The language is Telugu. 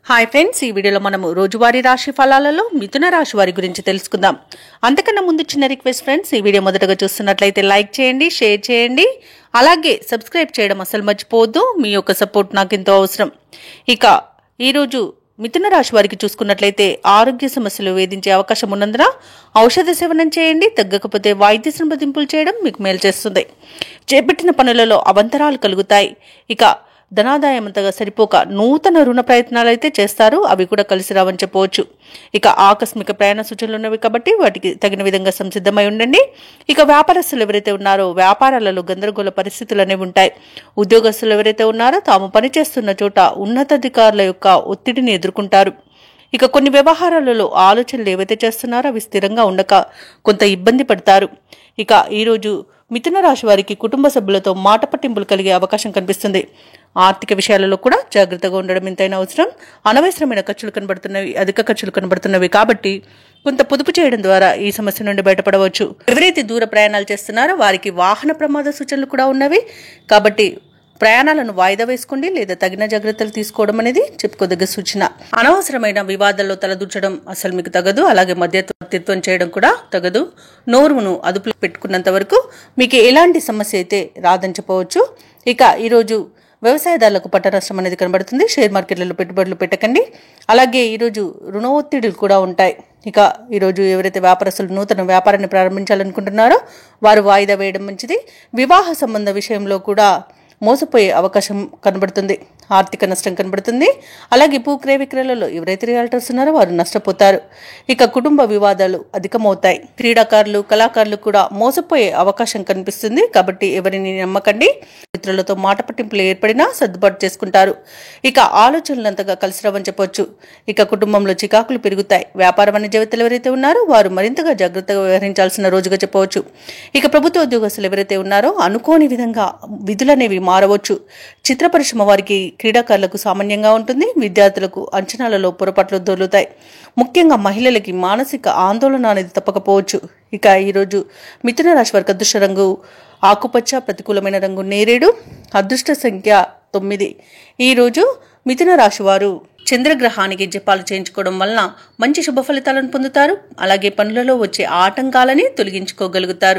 హాయ్ ఫ్రెండ్స్, ఈ వీడియోలో మనము రోజువారీ రాశి ఫలాలలో మిథున రాశి వారి గురించి తెలుసుకుందాం. అంతకన్నా ముందు చిన్న రిక్వెస్ట్ ఫ్రెండ్స్, ఈ వీడియో మొదటగా చూస్తున్నట్లయితే లైక్ చేయండి, షేర్ చేయండి, అలాగే సబ్స్క్రైబ్ చేయడం అసలు మర్చిపోవద్దు. మీ యొక్క సపోర్ట్ నాకు ఎంతో అవసరం. ఇక ఈరోజు మిథున రాశి వారికి చూసుకున్నట్లయితే ఆరోగ్య సమస్యలు వేధించే అవకాశం ఉన్నందున ఔషధ సేవనం చేయండి. తగ్గకపోతే వైద్య సంప్రదింపులు చేయడం మీకు మేలు చేస్తుంది. చేపట్టిన పనులలో అవంతరాలు కలుగుతాయి. ఇక ధనాదాయం అంతగా సరిపోక నూతన రుణ ప్రయత్నాలు అయితే చేస్తారు, అవి కూడా కలిసి రావని చెప్పవచ్చు. ఇక ఆకస్మిక ప్రయాణ సూచనలు ఉన్నవి కాబట్టి వాటికి తగిన విధంగా సంసిద్ధమై ఉండండి. ఇక వ్యాపారస్తులు ఎవరైతే ఉన్నారో వ్యాపారాలలో గందరగోళ పరిస్థితులు అనేవి ఉంటాయి. ఉద్యోగస్తులు ఎవరైతే ఉన్నారో తాము పనిచేస్తున్న చోట ఉన్నతాధికారుల యొక్క ఒత్తిడిని ఎదుర్కొంటారు. ఇక కొన్ని వ్యవహారాలలో ఆలోచనలు ఏవైతే చేస్తున్నారో అవి స్థిరంగా ఉండక కొంత ఇబ్బంది పడతారు. ఇక ఈరోజు మిథున రాశి వారికి కుటుంబ సభ్యులతో మాట పట్టింపులు కలిగే అవకాశం కనిపిస్తుంది. ఆర్థిక విషయాలలో కూడా జాగ్రత్తగా ఉండడం ఎంతైనా అవసరం. అనవసరమైన ఖర్చులు కనబడుతున్నవి, అధిక ఖర్చులు కనబడుతున్నవి కాబట్టి కొంత పొదుపు చేయడం ద్వారా ఈ సమస్య నుండి బయటపడవచ్చు. ఎవరైతే దూర ప్రయాణాలు చేస్తున్నారో వారికి వాహన ప్రమాద సూచనలు కూడా ఉన్నవి కాబట్టి ప్రయాణాలను వాయిదా వేసుకోండి, లేదా తగిన జాగ్రత్తలు తీసుకోవడం అనేది చెప్పుకోదగ్గ సూచన. అనవసరమైన వివాదాల్లో తలదూర్చడం అసలు మీకు తగదు. అలాగే మధ్యవర్తిత్వం చేయడం కూడా తగదు. నోరును అదుపులో పెట్టుకున్నంత వరకు మీకు ఎలాంటి సమస్య అయితే రాదని చెప్పవచ్చు. ఇక ఈరోజు వ్యవసాయదారులకు పంట నష్టం అనేది కనబడుతుంది. షేర్ మార్కెట్లలో పెట్టుబడులు పెట్టకండి. అలాగే ఈరోజు రుణ ఒత్తిడులు కూడా ఉంటాయి. ఇక ఈరోజు ఎవరైతే వ్యాపారస్తులు నూతన వ్యాపారాన్ని ప్రారంభించాలనుకుంటున్నారో వారు వాయిదా వేయడం మంచిది. వివాహ సంబంధ విషయంలో కూడా మోసపోయే అవకాశం కనబడుతుంది. ఆర్థిక నష్టం కనబడుతుంది. అలాగే భూ క్రయ విక్రయాలలో ఎవరైతే రియాల్టర్స్ ఉన్నారో వారు నష్టపోతారు. ఇక కుటుంబ వివాదాలు అధికమవుతాయి. క్రీడాకారులు, కళాకారులు కూడా మోసపోయే అవకాశం కనిపిస్తుంది కాబట్టి ఎవరిని నమ్మకండి. మిత్రులతో మాట పట్టింపులు ఏర్పడినా సర్దుబాటు చేసుకుంటారు. ఇక ఆలోచనలు అంతగా కలిసి రావని చెప్పొచ్చు. ఇక కుటుంబంలో చికాకులు పెరుగుతాయి. వ్యాపార వాణిజ్యవేత్తలు ఎవరైతే ఉన్నారో వారు మరింతగా జాగ్రత్తగా వ్యవహరించాల్సిన రోజుగా చెప్పవచ్చు. ఇక ప్రభుత్వ ఉద్యోగస్తులు ఎవరైతే ఉన్నారో అనుకోని విధంగా విధులనేవి మారవచ్చు. చిత్ర పరిశ్రమ వారికి, క్రీడాకారులకు సామాన్యంగా ఉంటుంది. విద్యార్థులకు అంచనాలలో పొరపాట్లు దొరుకుతాయి. ముఖ్యంగా మహిళలకి మానసిక ఆందోళన అనేది తప్పకపోవచ్చు. ఇక ఈరోజు మిథున రాశి వారికి అదృష్ట రంగు ఆకుపచ్చ, ప్రతికూలమైన రంగు నేరేడు, అదృష్ట సంఖ్య 9. ఈరోజు మిథున రాశి వారు చంద్రగ్రహానికి జపాలు చేయించుకోవడం వలన మంచి శుభ ఫలితాలను పొందుతారు. అలాగే పనులలో వచ్చే ఆటంకాలని తొలగించుకోగలుగుతారు.